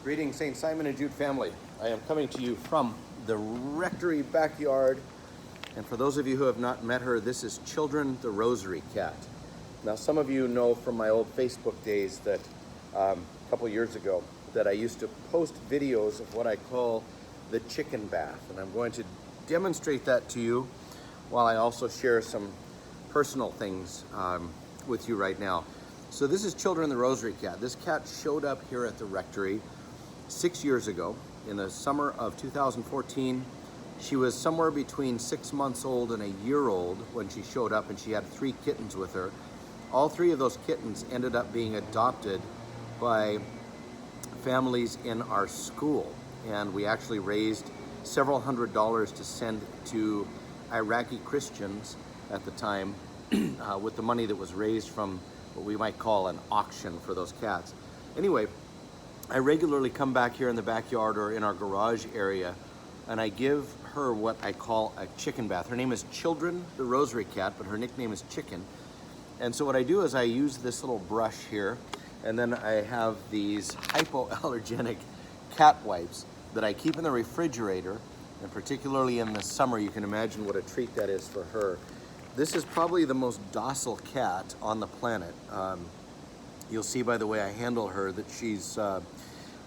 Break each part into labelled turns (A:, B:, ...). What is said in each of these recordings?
A: Greetings, St. Simon and Jude family. I am coming to you from the rectory backyard. And for those of you who have not met her, this is Children, the Rosary cat. Now, some of you know from my old Facebook days that a couple years ago that I used to post videos of what I call the chicken bath. And I'm going to demonstrate that to you while I also share some personal things with you right now. So this is Children, the Rosary cat. This cat showed up here at the rectory 6 years ago in the summer of 2014. She was somewhere between 6 months old and a year old when she showed up, and she had 3 kittens with her. All 3 of those kittens ended up being adopted by families in our school, and we actually raised several $100s to send to Iraqi Christians at the time with the money that was raised from what we might call an auction for those cats. Anyway, I regularly come back here in the backyard or in our garage area, and I give her what I call a chicken bath. Her name is Children, the Rosary cat, but her nickname is Chicken. And so what I do is I use this little brush here, and then I have these hypoallergenic cat wipes that I keep in the refrigerator, and particularly in the summer, you can imagine what a treat that is for her. This is probably the most docile cat on the planet. You'll see by the way I handle her that she's,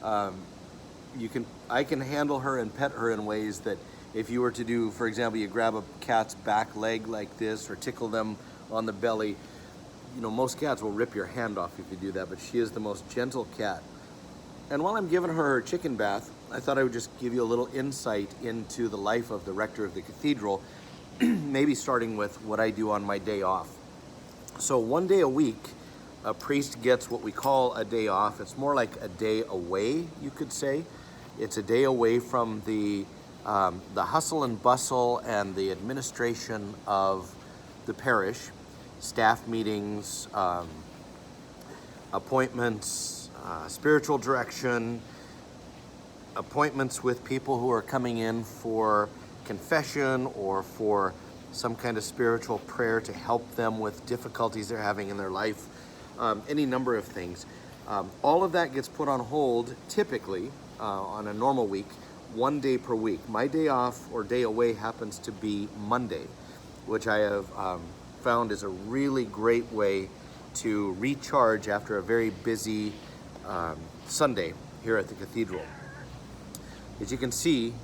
A: I can handle her and pet her in ways that if you were to do, for example, you grab a cat's back leg like this or tickle them on the belly, you know, most cats will rip your hand off if you do that, but she is the most gentle cat. And while I'm giving her chicken bath, I thought I would just give you a little insight into the life of the rector of the cathedral, maybe starting with what I do on my day off. So one day a week, a priest gets what we call a day off. It's more like a day away, you could say. It's a day away from the hustle and bustle and the administration of the parish, staff meetings, appointments, spiritual direction, appointments with people who are coming in for confession or for some kind of spiritual prayer to help them with difficulties they're having in their life, any number of things. All of that gets put on hold typically on a normal week, 1 day per week. My day off or day away happens to be Monday, which I have found is a really great way to recharge after a very busy Sunday here at the cathedral. As you can see,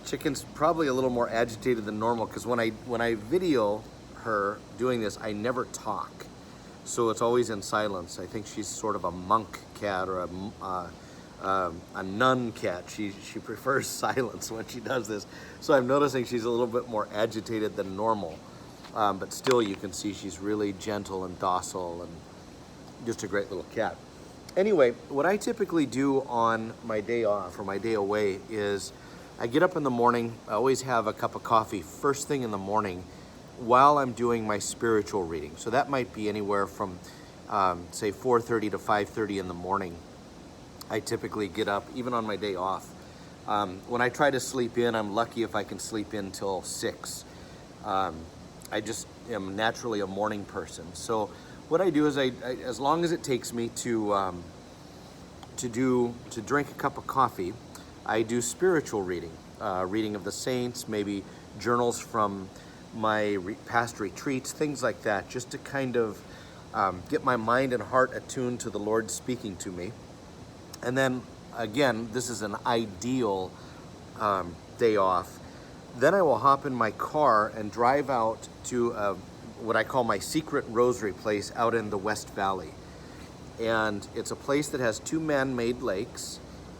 A: Chicken's probably a little more agitated than normal because when I video her doing this, I never talk. So it's always in silence. I think she's sort of a monk cat or a nun cat. She prefers silence when she does this. So I'm noticing she's a little bit more agitated than normal. But still you can see she's really gentle and docile and just a great little cat. Anyway, what I typically do on my day off or my day away is I get up in the morning. I always have a cup of coffee first thing in the morning while I'm doing my spiritual reading. So that might be anywhere from, say, 4:30 to 5:30 in the morning. I typically get up, even on my day off. When I try to sleep in, I'm lucky if I can sleep in till 6. I just am naturally a morning person. So what I do is as long as it takes me to drink a cup of coffee, I do spiritual reading, reading of the saints, maybe journals from my past retreats, things like that, just to kind of get my mind and heart attuned to the Lord speaking to me. And then, again, this is an ideal day off. Then I will hop in my car and drive out to what I call my secret rosary place out in the West Valley. And it's a place that has 2 man-made lakes,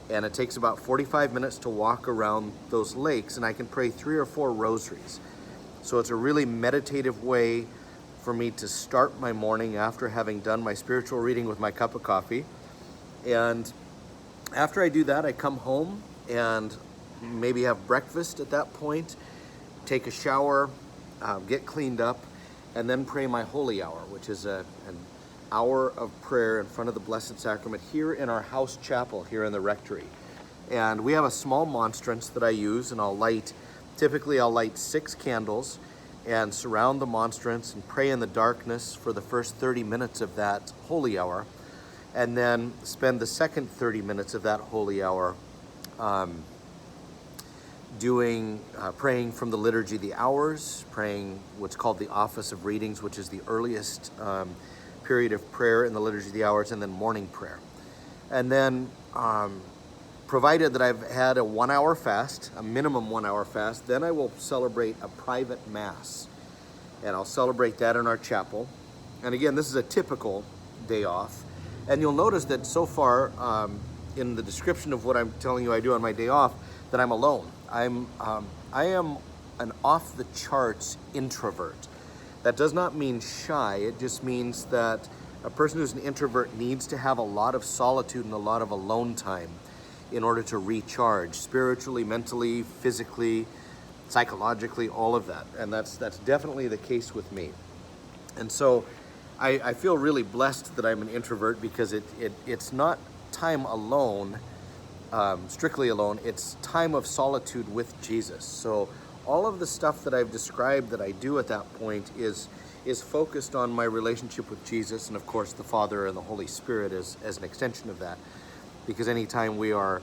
A: and it takes about 45 minutes to walk around those lakes, and I can pray 3 or 4 rosaries. So it's a really meditative way for me to start my morning after having done my spiritual reading with my cup of coffee. And after I do that, I come home and maybe have breakfast at that point, take a shower, get cleaned up, and then pray my holy hour, which is an hour of prayer in front of the Blessed Sacrament here in our house chapel here in the rectory. And we have a small monstrance that I use, and typically I'll light 6 candles and surround the monstrance and pray in the darkness for the first 30 minutes of that holy hour. and then spend the second 30 minutes of that holy hour praying from the Liturgy of the Hours, praying what's called the Office of Readings, which is the earliest period of prayer in the Liturgy of the Hours, and then morning prayer. And then, provided that I've had a 1 hour fast, a minimum 1 hour fast, then I will celebrate a private Mass. And I'll celebrate that in our chapel. And again, this is a typical day off. And you'll notice that so far, in the description of what I'm telling you I do on my day off, that I'm alone. I am an off-the-charts introvert. That does not mean shy. It just means that a person who's an introvert needs to have a lot of solitude and a lot of alone time in order to recharge spiritually, mentally, physically, psychologically, all of that. And that's definitely the case with me. And so I feel really blessed that I'm an introvert, because it's not time alone, strictly alone, it's time of solitude with Jesus. So all of the stuff that I've described that I do at that point is focused on my relationship with Jesus, and of course the Father and the Holy Spirit as an extension of that. Because anytime we are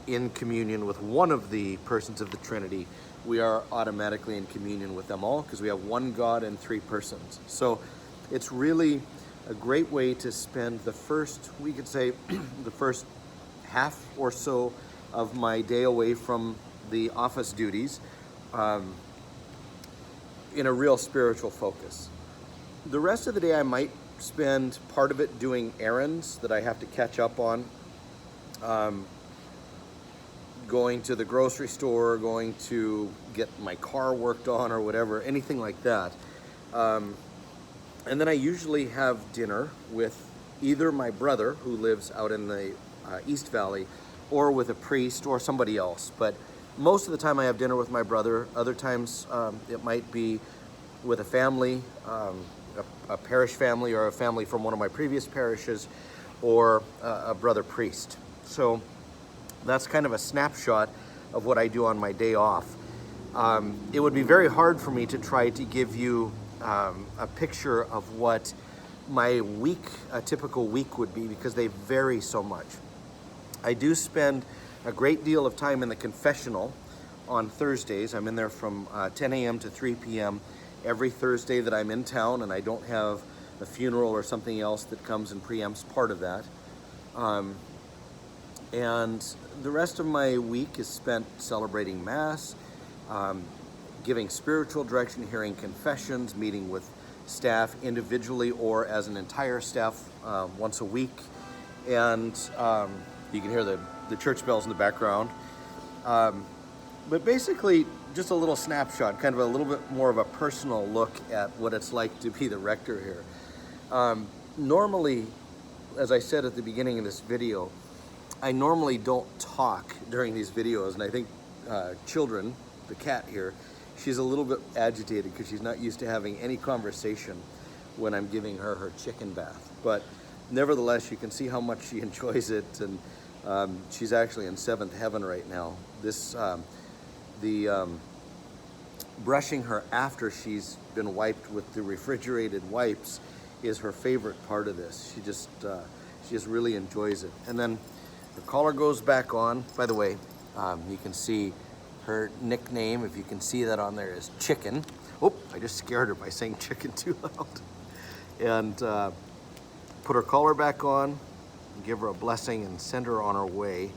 A: in communion with one of the persons of the Trinity, we are automatically in communion with them all, because we have one God and three persons. So it's really a great way to spend the first, we could say, the first half or so of my day away from the office duties in a real spiritual focus. The rest of the day I might spend part of it doing errands that I have to catch up on, going to the grocery store, going to get my car worked on or whatever, anything like that. And then I usually have dinner with either my brother, who lives out in the East Valley, or with a priest or somebody else. But most of the time I have dinner with my brother. Other times it might be with a family, a parish family, or a family from one of my previous parishes, or a brother priest. So that's kind of a snapshot of what I do on my day off. It would be very hard for me to try to give you a picture of what my week, a typical week would be, because they vary so much. I do spend a great deal of time in the confessional on Thursdays. I'm in there from 10 a.m. to 3 p.m. every Thursday that I'm in town, and I don't have a funeral or something else that comes and preempts part of that. And the rest of my week is spent celebrating Mass, giving spiritual direction, hearing confessions, meeting with staff individually or as an entire staff once a week. And you can hear the church bells in the background. But basically, just a little snapshot, kind of a little bit more of a personal look at what it's like to be the rector here. Normally, as I said at the beginning of this video, I normally don't talk during these videos, and I think Children, the cat here, she's a little bit agitated because she's not used to having any conversation when I'm giving her her chicken bath. But nevertheless, you can see how much she enjoys it, and she's actually in seventh heaven right now. Brushing her after she's been wiped with the refrigerated wipes is her favorite part of this. She just really enjoys it. And then her collar goes back on. By the way, you can see her nickname, if you can see that on there, is Chicken. Oh, I just scared her by saying chicken too loud. And put her collar back on, give her a blessing, and send her on her way.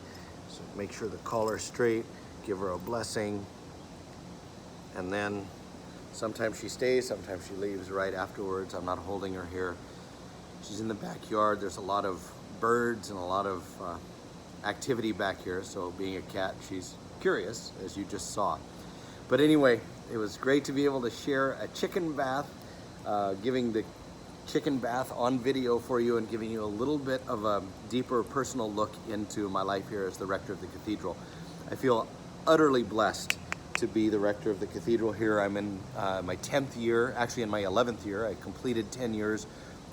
A: So make sure the collar's straight, give her a blessing, and then sometimes she stays, sometimes she leaves right afterwards. I'm not holding her here. She's in the backyard. There's a lot of birds and a lot of activity back here, so being a cat, she's curious, as you just saw. But anyway, it was great to be able to share a chicken bath, giving the chicken bath on video for you and giving you a little bit of a deeper personal look into my life here as the rector of the cathedral. I feel utterly blessed to be the rector of the cathedral here. I'm in my 10th year, actually in my 11th year. I completed 10 years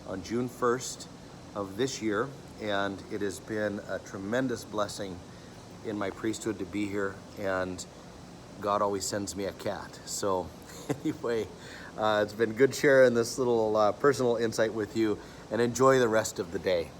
A: on June 1st of this year, and it has been a tremendous blessing in my priesthood to be here, and God always sends me a cat. So anyway, it's been good sharing this little personal insight with you, and enjoy the rest of the day.